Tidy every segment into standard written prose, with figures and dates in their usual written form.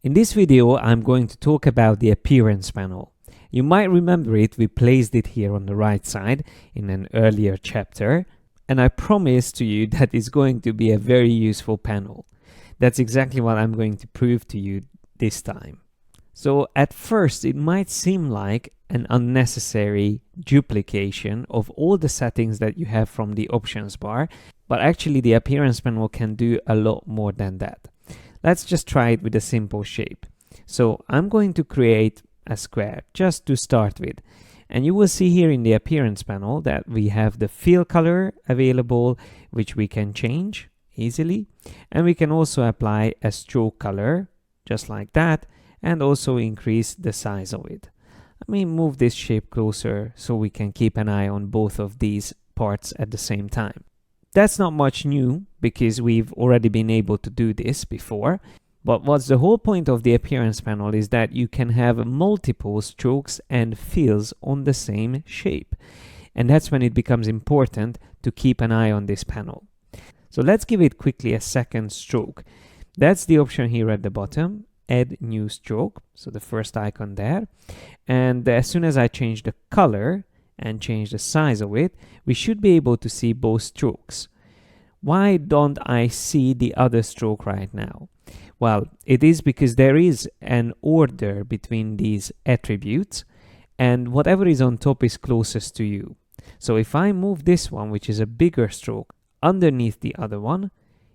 In this video, I'm going to talk about the appearance panel. You might remember it, we placed it here on the right side in an earlier chapter, and I promise to you that it's going to be a very useful panel. That's exactly what I'm going to prove to you this time. So at first, it might seem like an unnecessary duplication of all the settings that you have from the options bar, but actually the appearance panel can do a lot more than that. Let's just try it with a simple shape. So I'm going to create a square just to start with. And you will see here in the appearance panel that we have the fill color available, which we can change easily. And we can also apply a stroke color, just like that, and also increase the size of it. Let me move this shape closer so we can keep an eye on both of these parts at the same time. That's not much new because we've already been able to do this before. But what's the whole point of the appearance panel is that you can have multiple strokes and fills on the same shape. And that's when it becomes important to keep an eye on this panel. So let's give it quickly a second stroke. That's the option here at the bottom, add new stroke. So the first icon there. And as soon as I change the color and change the size of it, we should be able to see both strokes. Why don't I see the other stroke right now? Well, it is because there is an order between these attributes and whatever is on top is closest to you. So if I move this one, which is a bigger stroke, underneath the other one,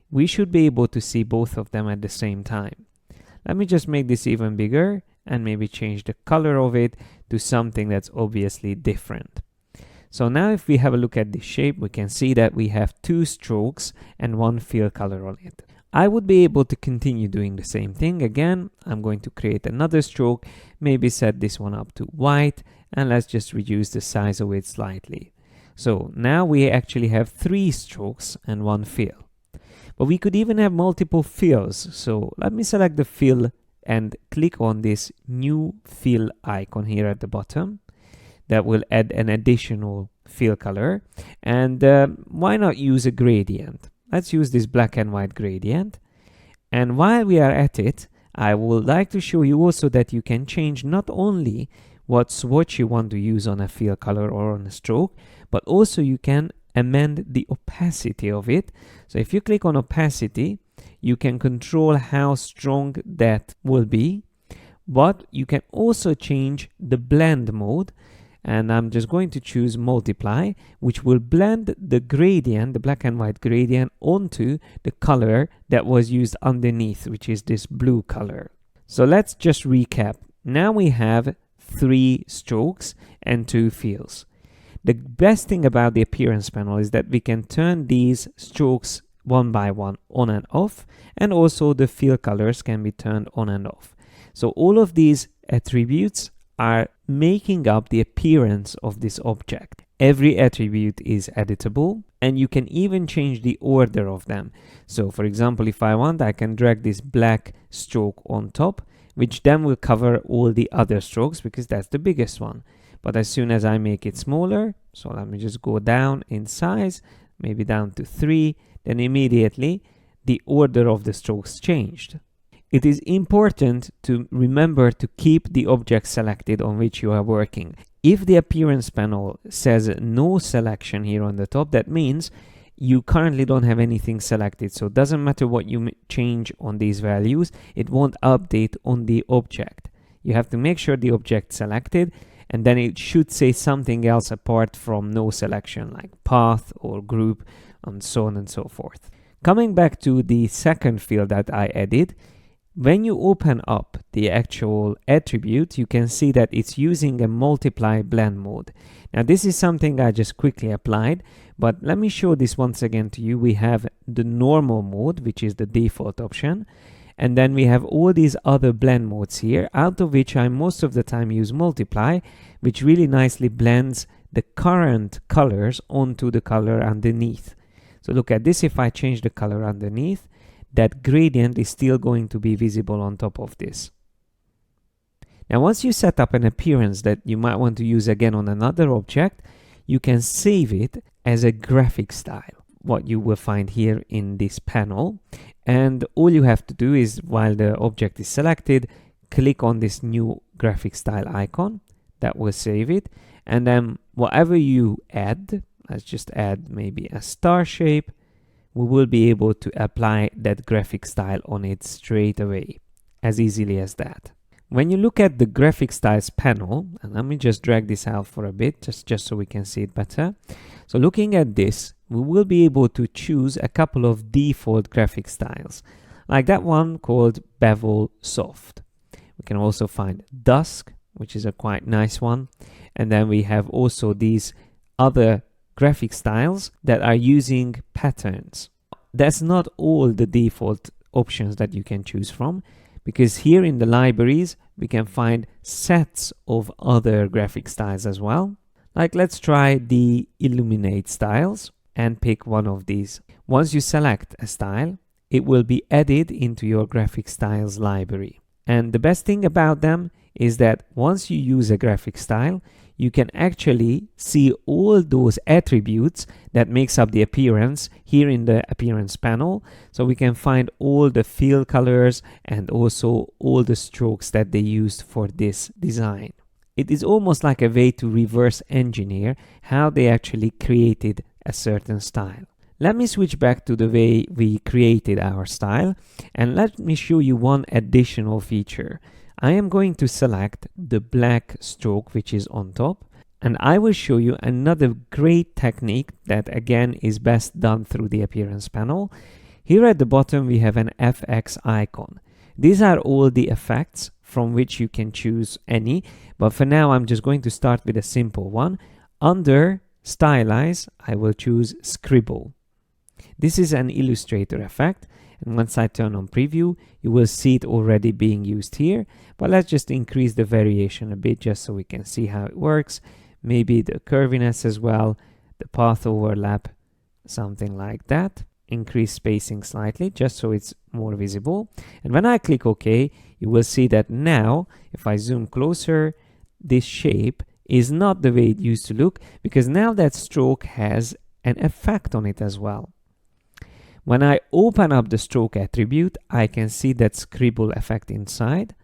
we should be able to see both of them at the same time. Let me just make this even bigger and maybe change the color of it to something that's obviously different. So now if we have a look at this shape, we can see that we have two strokes and one fill color on it. I would be able to continue doing the same thing. Again, I'm going to create another stroke, maybe set this one up to white, and let's just reduce the size of it slightly. So now we actually have three strokes and one fill. But we could even have multiple fills. So let me select the fill and click on this new fill icon here at the bottom. That will add an additional fill color. And why not use a gradient? Let's use this black and white gradient. And while we are at it, I would like to show you also that you can change not only what swatch you want to use on a fill color or on a stroke, but also you can amend the opacity of it. So if you click on opacity, you can control how strong that will be, but you can also change the blend mode. And I'm just going to choose multiply, which will blend the gradient, the black and white gradient, onto the color that was used underneath, which is this blue color. So let's just recap. Now we have three strokes and two fills. The best thing about the appearance panel is that we can turn these strokes one by one on and off, and also the fill colors can be turned on and off. So all of these attributes are making up the appearance of this object. Every attribute is editable, and you can even change the order of them. So for example, if I want, I can drag this black stroke on top, which then will cover all the other strokes because that's the biggest one. But as soon as I make it smaller, so let me just go down in size, maybe down to 3, then immediately the order of the strokes changed. It is important to remember to keep the object selected on which you are working. If the appearance panel says no selection here on the top, that means you currently don't have anything selected. So it doesn't matter what you change on these values, it won't update on the object. You have to make sure the object selected, and then it should say something else apart from no selection, like path or group, and so on and so forth. Coming back to the second field that I added, when you open up the actual attribute, you can see that it's using a multiply blend mode. Now this is something I just quickly applied, but let me show this once again to you. We have the normal mode, which is the default option, and then we have all these other blend modes here, out of which I most of the time use multiply, which really nicely blends the current colors onto the color underneath. So look at this. If I change the color underneath, that gradient is still going to be visible on top of this. Now once you set up an appearance that you might want to use again on another object, you can save it as a graphic style. what you will find here in this panel. And all you have to do is, while the object is selected, click on this new graphic style icon. That will save it. And then whatever you add, let's just add maybe a star shape, we will be able to apply that graphic style on it straight away, as easily as that. When you look at the graphic styles panel, and let me just drag this out for a bit, just so we can see it better. So looking at this, we will be able to choose a couple of default graphic styles, like that one called Bevel Soft. We can also find Dusk, which is a quite nice one. And then we have also these other graphic styles that are using patterns. That's not all the default options that you can choose from, because here in the libraries, we can find sets of other graphic styles as well. Like, let's try the Illuminate styles and pick one of these. Once you select a style, it will be added into your graphic styles library. And the best thing about them is that once you use a graphic style, you can actually see all those attributes that makes up the appearance here in the appearance panel. So we can find all the fill colors and also all the strokes that they used for this design. It is almost like a way to reverse engineer how they actually created a certain style. Let me switch back to the way we created our style, and let me show you one additional feature. I am going to select the black stroke which is on top, and I will show you another great technique that again is best done through the appearance panel. Here at the bottom we have an FX icon. These are all the effects from which you can choose any, but for now I'm just going to start with a simple one. Under Stylize, I will choose Scribble. This is an Illustrator effect, and once I turn on preview, you will see it already being used here. But let's just increase the variation a bit just so we can see how it works. Maybe the curviness as well, the path overlap, something like that. Increase spacing slightly just so it's more visible. And when I click OK, you will see that now, if I zoom closer, this shape is not the way it used to look, because now that stroke has an effect on it as well. When I open up the stroke attribute, I can see that scribble effect inside.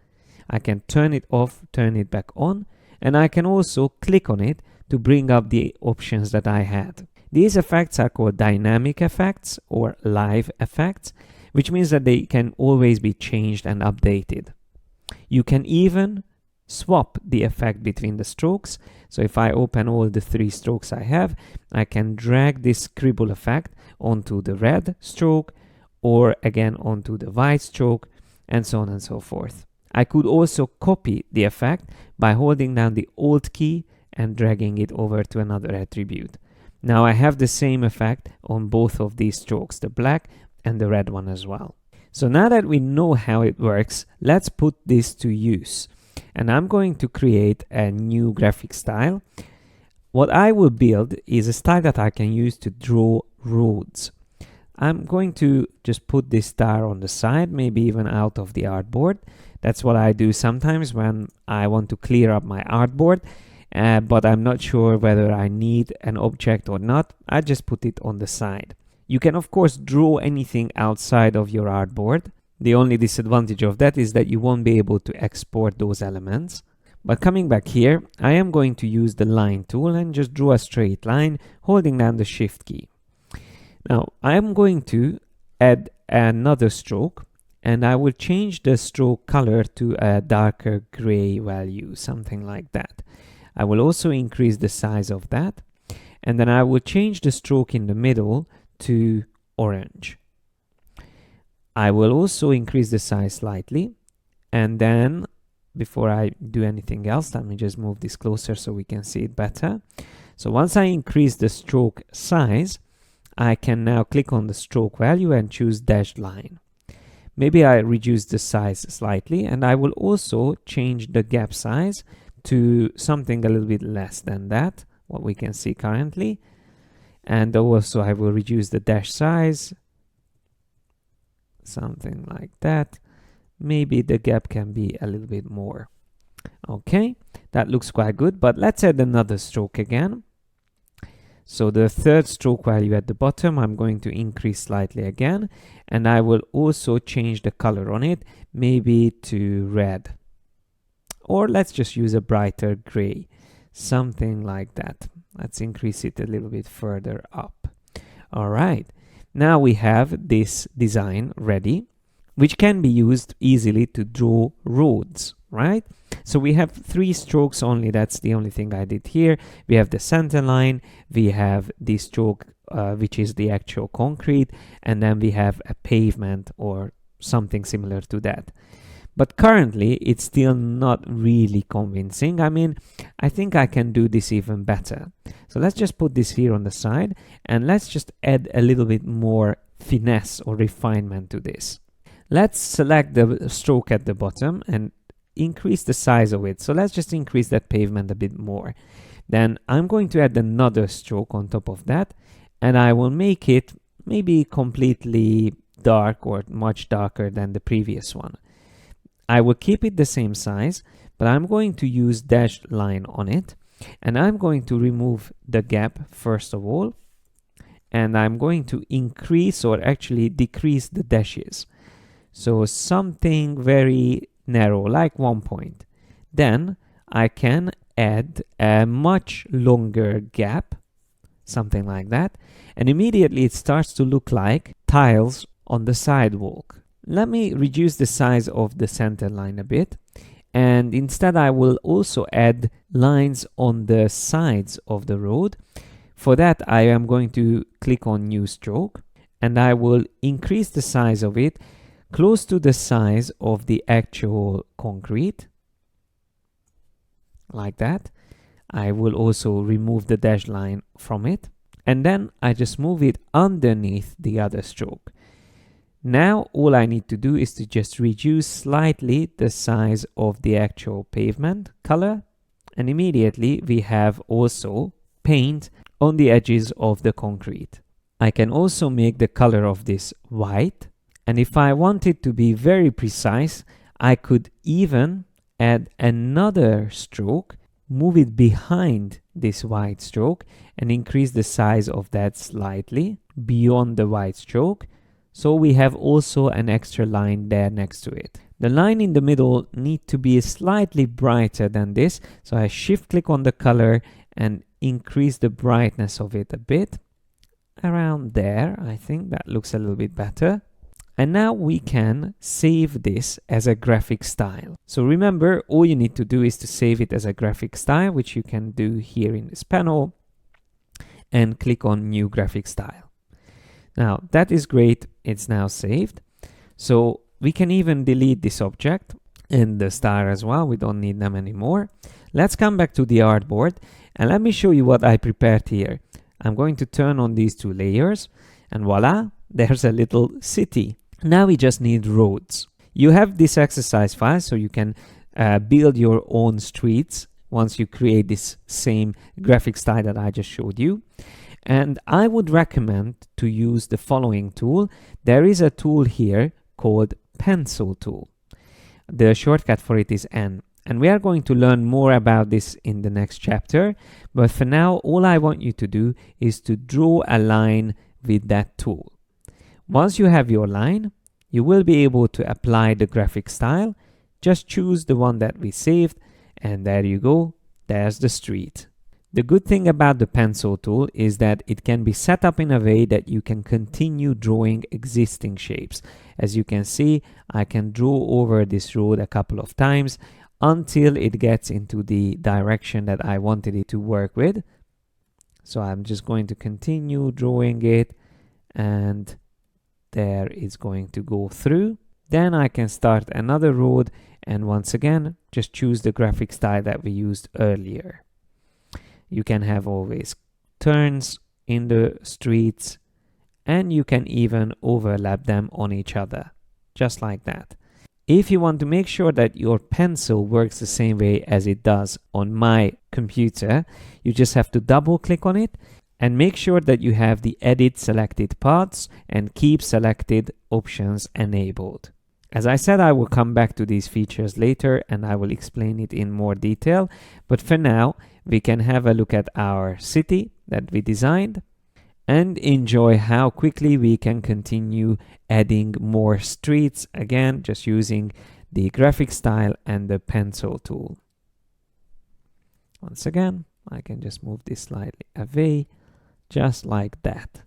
I can turn it off, turn it back on, and I can also click on it to bring up the options that I had. These effects are called dynamic effects or live effects, which means that they can always be changed and updated. You can even swap the effect between the strokes. So if I open all the 3 strokes I have, I can drag this scribble effect onto the red stroke or again onto the white stroke, and so on and so forth. I could also copy the effect by holding down the Alt key and dragging it over to another attribute. Now I have the same effect on both of these strokes, the black and the red one as well. So now that we know how it works, let's put this to use. And I'm going to create a new graphic style. What I will build is a style that I can use to draw roads. I'm going to just put this star on the side, maybe even out of the artboard. That's what I do sometimes when I want to clear up my artboard, but I'm not sure whether I need an object or not. I just put it on the side. You can of course draw anything outside of your artboard. The only disadvantage of that is that you won't be able to export those elements. But coming back here, I am going to use the line tool and just draw a straight line holding down the shift key. Now I am going to add another stroke, and I will change the stroke color to a darker gray value, something like that. I will also increase the size of that, and then I will change the stroke in the middle to orange. I will also increase the size slightly, and then before I do anything else, let me just move this closer so we can see it better. So once I increase the stroke size, I can now click on the stroke value and choose dashed line. Maybe I reduce the size slightly, and I will also change the gap size to something a little bit less than that, what we can see currently. And also I will reduce the dash size, something like that. Maybe the gap can be a little bit more. Okay, that looks quite good, but let's add another stroke again. So the third stroke value at the bottom, I'm going to increase slightly again, and I will also change the color on it, maybe to red. Or let's just use a brighter gray, something like that. Let's increase it a little bit further up. All right, now we have this design ready, which can be used easily to draw roads, right? So we have 3 strokes only. That's the only thing I did here. We have the center line, we have the stroke, which is the actual concrete, and then we have a pavement or something similar to that. But currently, it's still not really convincing. I mean, I think I can do this even better. So let's just put this here on the side, and let's just add a little bit more finesse or refinement to this. Let's select the stroke at the bottom and increase the size of it. So let's just increase that pavement a bit more. Then I'm going to add another stroke on top of that, and I will make it maybe completely dark or much darker than the previous one. I will keep it the same size, but I'm going to use dashed line on it, and I'm going to remove the gap first of all, and I'm going to increase or actually decrease the dashes. So something very narrow, like 1 point. Then I can add a much longer gap, something like that, and immediately it starts to look like tiles on the sidewalk. Let me reduce the size of the center line a bit, and instead I will also add lines on the sides of the road. For that, I am going to click on New Stroke, and I will increase the size of it close to the size of the actual concrete, like that. I will also remove the dashed line from it, and then I just move it underneath the other stroke. Now all I need to do is to just reduce slightly the size of the actual pavement color, and immediately we have also paint on the edges of the concrete. I can also make the color of this white, and if I wanted to be very precise, I could even add another stroke, move it behind this white stroke, and increase the size of that slightly beyond the white stroke. So we have also an extra line there next to it. The line in the middle needs to be slightly brighter than this. So I shift click on the color and increase the brightness of it a bit. Around there, I think that looks a little bit better. And now we can save this as a graphic style. So remember, all you need to do is to save it as a graphic style, which you can do here in this panel, and click on New Graphic Style. Now that is great, it's now saved. So we can even delete this object and the star as well, we don't need them anymore. Let's come back to the artboard and let me show you what I prepared here. I'm going to turn on these 2 layers and voila, there's a little city. Now we just need roads. You have this exercise file so you can build your own streets once you create this same graphic style that I just showed you. And I would recommend to use the following tool. There is a tool here called Pencil tool. The shortcut for it is N. And we are going to learn more about this in the next chapter. But for now, all I want you to do is to draw a line with that tool. Once you have your line, you will be able to apply the graphic style. Just choose the one that we saved, and there you go, there's the street. The good thing about the pencil tool is that it can be set up in a way that you can continue drawing existing shapes. As you can see, I can draw over this road a couple of times until it gets into the direction that I wanted it to work with. So I'm just going to continue drawing it, and there it's going to go through. Then I can start another road, and once again, just choose the graphic style that we used earlier. You can have always turns in the streets, and you can even overlap them on each other, just like that. If you want to make sure that your pencil works the same way as it does on my computer, you just have to double click on it and make sure that you have the edit selected parts and keep selected options enabled. As I said, I will come back to these features later and I will explain it in more detail. But for now, we can have a look at our city that we designed and enjoy how quickly we can continue adding more streets, again, just using the graphic style and the pencil tool. Once again, I can just move this slightly away, just like that.